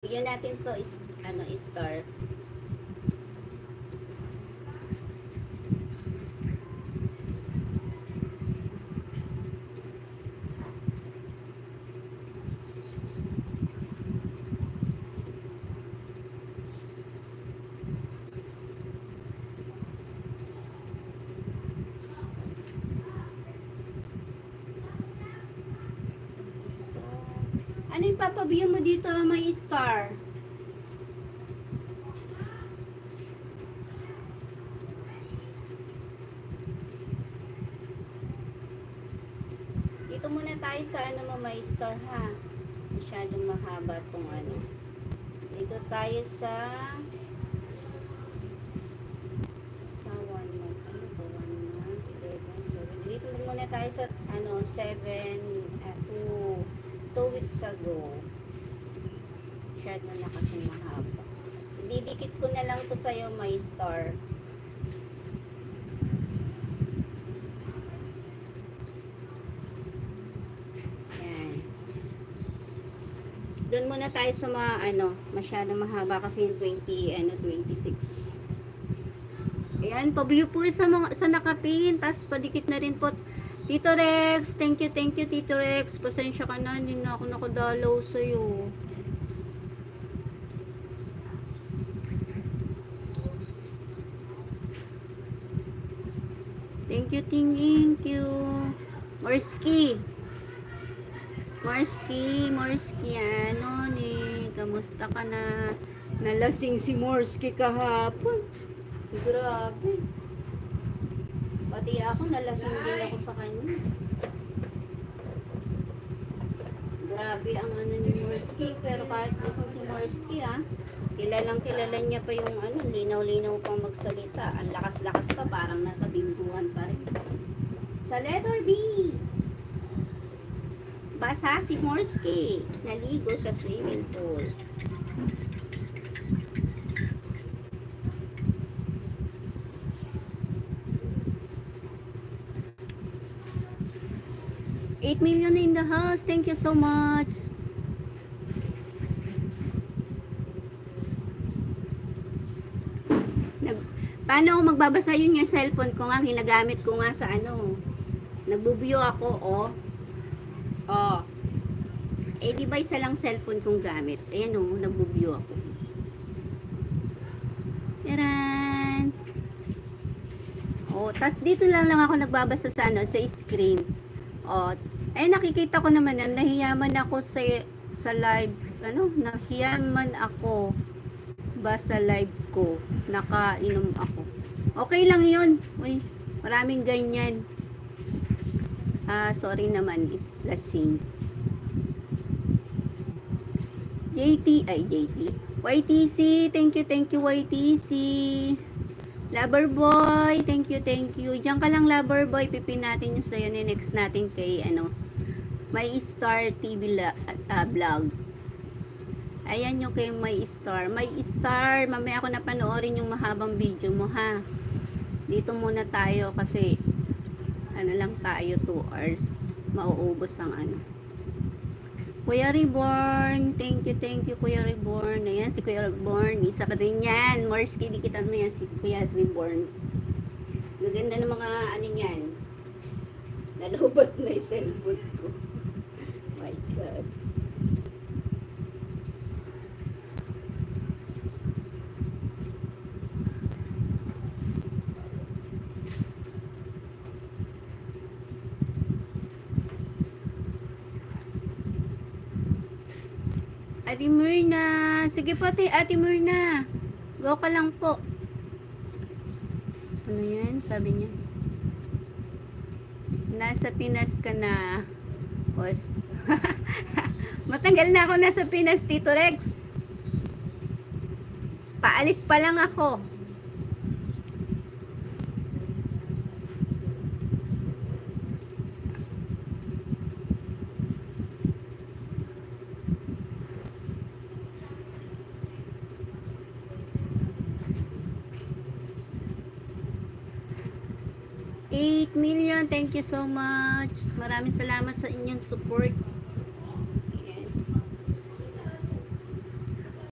Bigyan natin to is ano, star. Ano yung papabiyan mo dito, may star? Dito muna tayo sa ano mo, may star ha. Masyadong mahaba tong ano. Dito tayo sa 1 month. Ano to? 1 month, 11, 7. Dito muna tayo sa ano, 2 weeks ago. Masyado na kasi mahaba. Didikit ko na lang to sa'yo, may star. Doon muna tayo sa mga ano, masyado mahaba kasi yung 26. Ayan, pabili po sa mga sa nakapin, tapos padikit na rin po. Tito Rex, thank you Tito Rex. Pasensya ka na, hindi na ako nakadalaw sa iyo. Thank you. Morski, ano ni, kamusta ka na? Nalasing si Morski kahapon. Grabe. Pati ako, nalasing din ako sa kanya. Grabe ang ano ni Morski, pero kahit lasing si Morski kilala niya pa yung ano, linaw-linaw pang magsalita. Ang lakas-lakas pa, parang nasa bingguhan pa rin. Sa letter B. Basa si Morski, naligo sa swimming pool. $8 million in the house. Thank you so much. Paano ako magbabasa yun yung cellphone ko nga, ginagamit ko nga sa ano. Nagbubuyo ako, di ba isa lang cellphone kong gamit? Ayan nagbubuyo ako. Taran! Tas dito lang ako nagbabasa sa ano, sa screen. Nakikita ko naman na nahiyaman ako sa live, nahiyaman ako ba sa live ko, nakainom ako. Okay lang yun. Uy, maraming ganyan. Sorry naman, is lasing. YTC, thank you YTC. Loverboy, thank you. Diyan ka lang Loverboy, pipin natin yung sa'yo, next natin kay My Star TV vlog. Ayan yung kay My Star, mamaya ako napanoorin yung mahabang video mo ha. Dito muna tayo kasi lang tayo, 2 hours mauubos ang ano. Kuya Reborn, thank you Kuya Reborn. Ayan si Kuya Reborn, isa pa din yan. Morski, dikitan mo yan si Kuya Reborn. Maganda ng mga ano yan. Nalobat na yung cellphone ko. My God. Ate Myrna, sige po Ate Myrna, go ka lang po. Ano yan? Sabi niya nasa Pinas ka na. Matagal na ako nasa Pinas, Tito Rex. Paalis pa lang ako. $8 million, thank you so much. Maraming salamat sa inyong support.